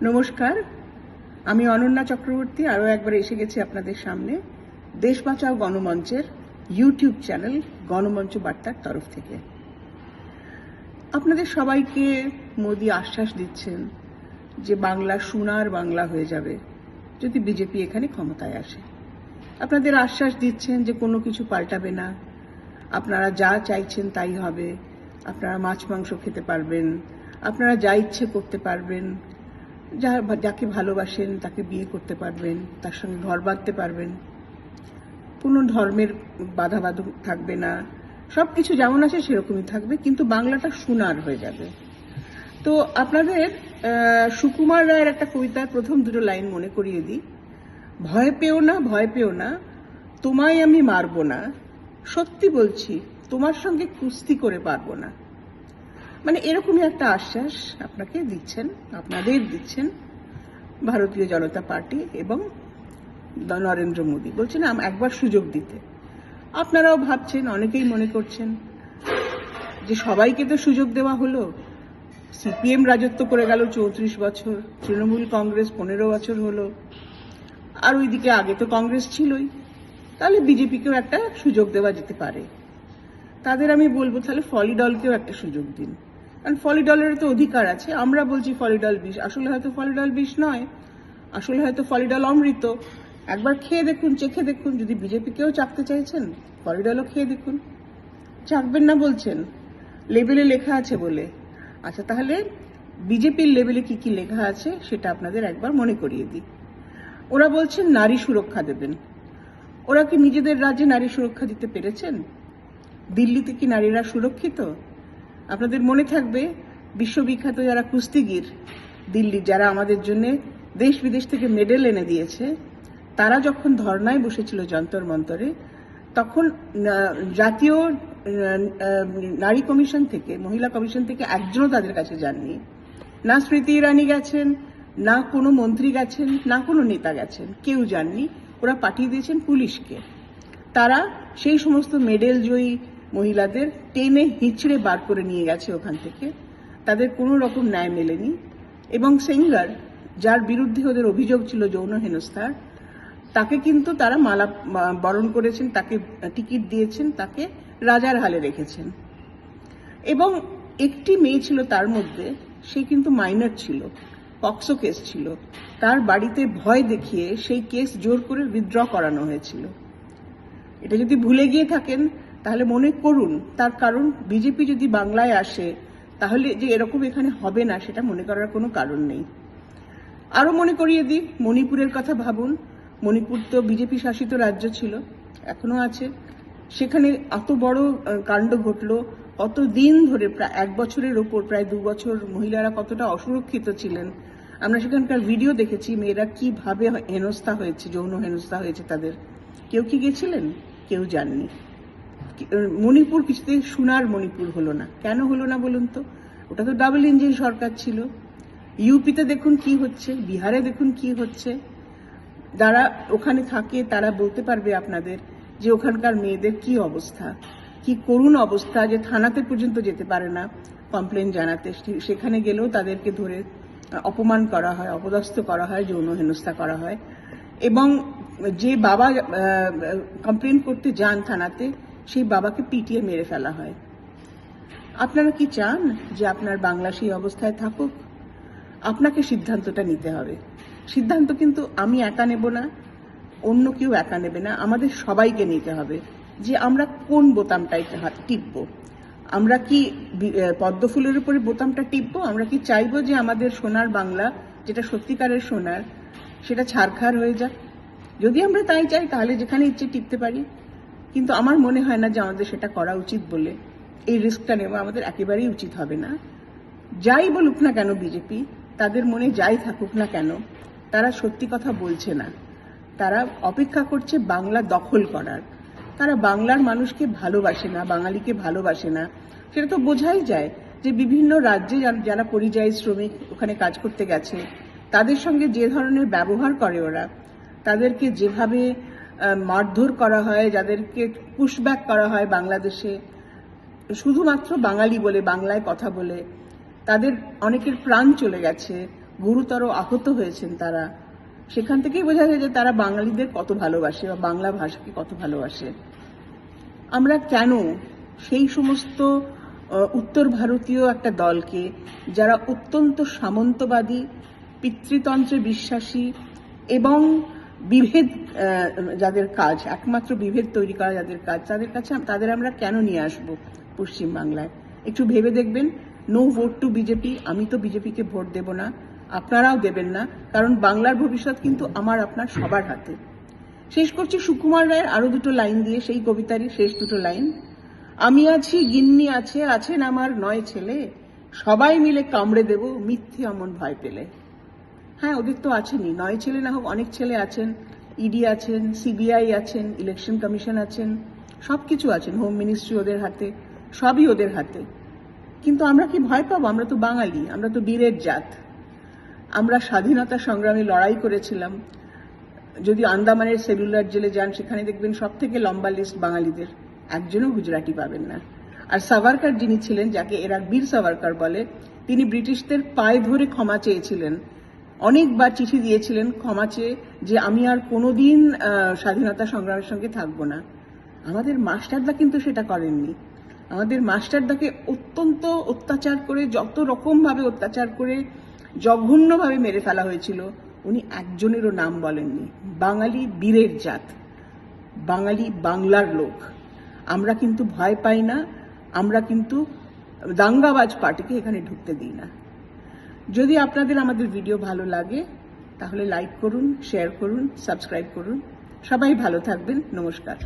নমস্কার, আমি অনন্যা চক্রবর্তী আরও একবার এসে গেছি আপনাদের সামনে দেশ বাঁচাও গণমঞ্চের ইউটিউব চ্যানেল গণমঞ্চ বার্তার তরফ থেকে। আপনাদের সবাইকে মোদি আশ্বাস দিচ্ছেন যে বাংলা সোনার বাংলা হয়ে যাবে যদি বিজেপি এখানে ক্ষমতায় আসে। আপনাদের আশ্বাস দিচ্ছেন যে কোনো কিছু পাল্টাবে না, আপনারা যা চাইছেন তাই হবে, আপনারা মাছ মাংস খেতে পারবেন, আপনারা যা ইচ্ছে করতে পারবেন, যাকে ভালোবাসেন তাকে বিয়ে করতে পারবেন, তার সঙ্গে ঘর বাঁধতে পারবেন, কোনো ধর্মের বাধাবাধক থাকবে না, সব কিছু যেমন আছে সেরকমই থাকবে, কিন্তু বাংলাটা সোনার হয়ে যাবে। তো আপনাদের সুকুমার রায়ের একটা কবিতার প্রথম দুটো লাইন মনে করিয়ে দিই। ভয় পেও না, ভয় পেও না, তোমায় আমি মারবো না, সত্যি বলছি তোমার সঙ্গে কুস্তি করে পারবো না। মানে এরকমই একটা আশ্বাস আপনাকে দিচ্ছেন, আপনাদের দিচ্ছেন ভারতীয় জনতা পার্টি এবং নরেন্দ্র মোদী। বলছেন একবার সুযোগ দিতে। আপনারাও ভাবছেন, অনেকেই মনে করছেন যে সবাইকে তো সুযোগ দেওয়া হলো, সিপিএম রাজত্ব করে গেল 34 বছর, তৃণমূল কংগ্রেস 15 বছর হলো, আর ওইদিকে আগে তো কংগ্রেস ছিলই, তাহলে বিজেপিকেও একটা সুযোগ দেওয়া যেতে পারে। তাদের আমি বলবো তাহলে ফলিডলকেও একটা সুযোগ দিন, কারণ ফলিডলের তো অধিকার আছে। আমরা বলছি ফলিডল বিষ, আসলে হয়তো ফলিডল বিষ নয়, আসলে হয়তো ফলিডল অমৃত। একবার খেয়ে দেখুন, চেখে দেখুন। যদি বিজেপিকেও চাকতে চাইছেন ফলিডলও খেয়ে দেখুন। চাকবেন না বলছেন, লেবেলে লেখা আছে বলে। আচ্ছা, তাহলে বিজেপির লেবেলে কি কি লেখা আছে সেটা আপনাদের একবার মনে করিয়ে দিই। ওরা বলছেন নারী সুরক্ষা দেবেন। ওরা কি নিজেদের রাজ্যে নারী সুরক্ষা দিতে পেরেছেন? দিল্লিতে কি নারীরা সুরক্ষিত? আপনাদের মনে থাকবে বিশ্ববিখ্যাত যারা কুস্তিগির দিল্লির, যারা আমাদের জন্য দেশ বিদেশ থেকে মেডেল এনে দিয়েছে, তারা যখন ধর্নায় বসেছিল যন্তর মন্তরে, তখন জাতীয় নারী কমিশন থেকে, মহিলা কমিশন থেকে একজনও তাদের কাছে যাননি। না স্মৃতি ইরানি গেছেন, না কোনো মন্ত্রী গেছেন, না কোনো নেতা গেছেন, কেউ যাননি। ওরা পাঠিয়ে দিয়েছেন পুলিশকে। তারা সেই সমস্ত মেডেল জয়ী মহিলাদের টেনে হিঁচড়ে বার করে নিয়ে গেছে ওখান থেকে। তাদের কোনো রকম ন্যায় মেলেনি। এবং সেঙ্গার, যার বিরুদ্ধে ওদের অভিযোগ ছিল যৌন হেনস্থার, তাকে কিন্তু তারা মালা বরণ করেছেন, তাকে টিকিট দিয়েছেন, তাকে রাজার হালে রেখেছেন। এবং একটি মেয়ে ছিল তার মধ্যে, সে কিন্তু মাইনর ছিল, পক্সো কেস ছিল, তার বাড়িতে ভয় দেখিয়ে সেই কেস জোর করে উইথড্র করানো হয়েছিল। এটা যদি ভুলে গিয়ে থাকেন তাহলে মনে করুন, তার কারণ বিজেপি যদি বাংলায় আসে তাহলে যে এরকম এখানে হবে না সেটা মনে করার কোনো কারণ নেই। আরও মনে করিয়ে দিই, মণিপুরের কথা ভাবুন। মণিপুর তো বিজেপি শাসিত রাজ্য ছিল, এখনো আছে। সেখানে এত বড় কাণ্ড ঘটলো, কত দিন ধরে, প্রায় 1 বছরের ওপর, প্রায় 2 বছর মহিলারা কতটা অসুরক্ষিত ছিলেন। আমরা সেখানকার ভিডিও দেখেছি, মেয়েরা কিভাবে হেনস্থা হয়েছে, যৌন হেনস্থা হয়েছে তাদের। কেউ কি গেছিলেন? কেউ যাননি। মণিপুর কিছুতেই সোনার মণিপুর হলো না। কেন হলো না বলুন তো? ওটা তো ডাবল ইঞ্জিন সরকার ছিল। ইউপিতে দেখুন কি হচ্ছে, বিহারে দেখুন কি হচ্ছে। যারা ওখানে থাকে তারা বলতে পারবে আপনাদের যে ওখানকার মেয়েদের কি অবস্থা, কি করুণ অবস্থা, যে থানাতে পর্যন্ত যেতে পারে না কমপ্লেন জানাতে। সেখানে গেলেও তাদেরকে ধরে অপমান করা হয়, অপদস্থ করা হয়, যৌন হেনস্থা করা হয়। এবং যে বাবা কমপ্লেন করতে যান থানাতে, সেই বাবাকে পিটিয়ে মেরে ফেলা হয়। আপনারা কি চান যে আপনার বাংলা সেই অবস্থায় থাকুক? আপনাকে সিদ্ধান্তটা নিতে হবে। সিদ্ধান্ত কিন্তু আমি একা নেব না, অন্য কেউ একা নেবে না, আমাদের সবাইকে নিতে হবে যে আমরা কোন বোতামটাই টিপব। আমরা কি পদ্মফুলের উপরে বোতামটা টিপব? আমরা কি চাইবো যে আমাদের সোনার বাংলা, যেটা সত্যিকারের সোনার, সেটা ছারখার হয়ে যাক? যদি আমরা তাই চাই তাহলে যেখানে ইচ্ছে টিপতে পারি, কিন্তু আমার মনে হয় না যে আমাদের সেটা করা উচিত বলে এই রিস্কটা নেওয়া আমাদের একেবারেই উচিত হবে না। যাই বলুক না কেন বিজেপি, তাদের মনে যাই থাকুক না কেন, তারা সত্যি কথা বলছে না। তারা অপেক্ষা করছে বাংলা দখল করার। তারা বাংলার মানুষকে ভালোবাসে না, বাঙালিকে ভালোবাসে না। সেটা তো বোঝাই যায় যে বিভিন্ন রাজ্যে যারা পরিযায়ী শ্রমিক ওখানে কাজ করতে গেছে, তাদের সঙ্গে যে ধরনের ব্যবহার করে ওরা, তাদেরকে যেভাবে মারধর করা হয়, যাদেরকে পুশব্যাক করা হয় বাংলাদেশে, শুধুমাত্র বাঙালি বলে, বাংলায় কথা বলে, তাদের অনেকের প্রাণ চলে গেছে, গুরুতর আহত হয়েছেন তারা, সেখান থেকেই বোঝা যায় যে তারা বাঙালিদের কত ভালোবাসে বা বাংলা ভাষাকে কত ভালোবাসে। আমরা কেন সেই সমস্ত উত্তর ভারতীয় একটা দলকে, যারা অত্যন্ত সামন্তবাদী, পিতৃতন্ত্রে বিশ্বাসী এবং বিভেদ যাদের কাজ, একমাত্র বিভেদ তৈরি করা যাদের কাজ, তাদের আমরা কেন নিয়ে আসব পশ্চিমবাংলায়? একটু ভেবে দেখবেন। No vote to BJP. আমি তো বিজেপিকে ভোট দেব না, আপনারাও দেবেন না, কারণ বাংলার ভবিষ্যৎ কিন্তু আমার আপনার সবার হাতে। শেষ করছি সুকুমার রায়ের আরো দুটো লাইন দিয়ে, সেই কবিতারই শেষ দুটো লাইন। আমি আছি, গিন্নি আছে, আছেন আমার 9 ছেলে, সবাই মিলে কামড়ে দেব মিথ্যে অমন ভয় পেলে। হ্যাঁ, ওদের তো আছেনই, 9 ছেলে না হোক অনেক ছেলে আছেন, ইডি আছেন, সিবিআই আছেন, ইলেকশন কমিশন আছেন, সবকিছু আছেন, হোম মিনিস্ট্রি ওদের হাতে, সবই ওদের হাতে। কিন্তু আমরা কি ভয় পাবো? আমরা তো বাঙালি, আমরা তো বীরের জাত। আমরা স্বাধীনতা সংগ্রামে লড়াই করেছিলাম। যদি আন্দামানের সেলুলার জেলে যান, সেখানে দেখবেন সব থেকে লম্বা লিস্ট বাঙালিদের, একজনও গুজরাটি পাবেন না। আর সাভারকার যিনি ছিলেন, যাকে এরা বীর সাভারকার বলে, তিনি ব্রিটিশদের পায়ে ধরে ক্ষমা চেয়েছিলেন, অনেকবার চিঠি দিয়েছিলেন ক্ষমা চেয়ে, যে আমি আর কোনোদিন স্বাধীনতা সংগ্রামের সঙ্গে থাকবো না। আমাদের মাস্টারদা কিন্তু সেটা করেননি। আমাদের মাস্টারদাকে অত্যন্ত অত্যাচার করে, যত রকম ভাবে অত্যাচার করে জঘন্যভাবে মেরে ফেলা হয়েছিল, উনি একজনেরও নাম বলেননি। বাঙালি বীরের জাত, বাঙালি বাংলার লোক। আমরা কিন্তু ভয় পাই না, আমরা কিন্তু দাঙ্গাবাজ পার্টিকে এখানে ঢুকতে দিই না। যদি আপনাদের আমাদের ভিডিও ভালো লাগে তাহলে লাইক করুন, শেয়ার করুন, সাবস্ক্রাইব করুন। সবাই ভালো থাকবেন। নমস্কার।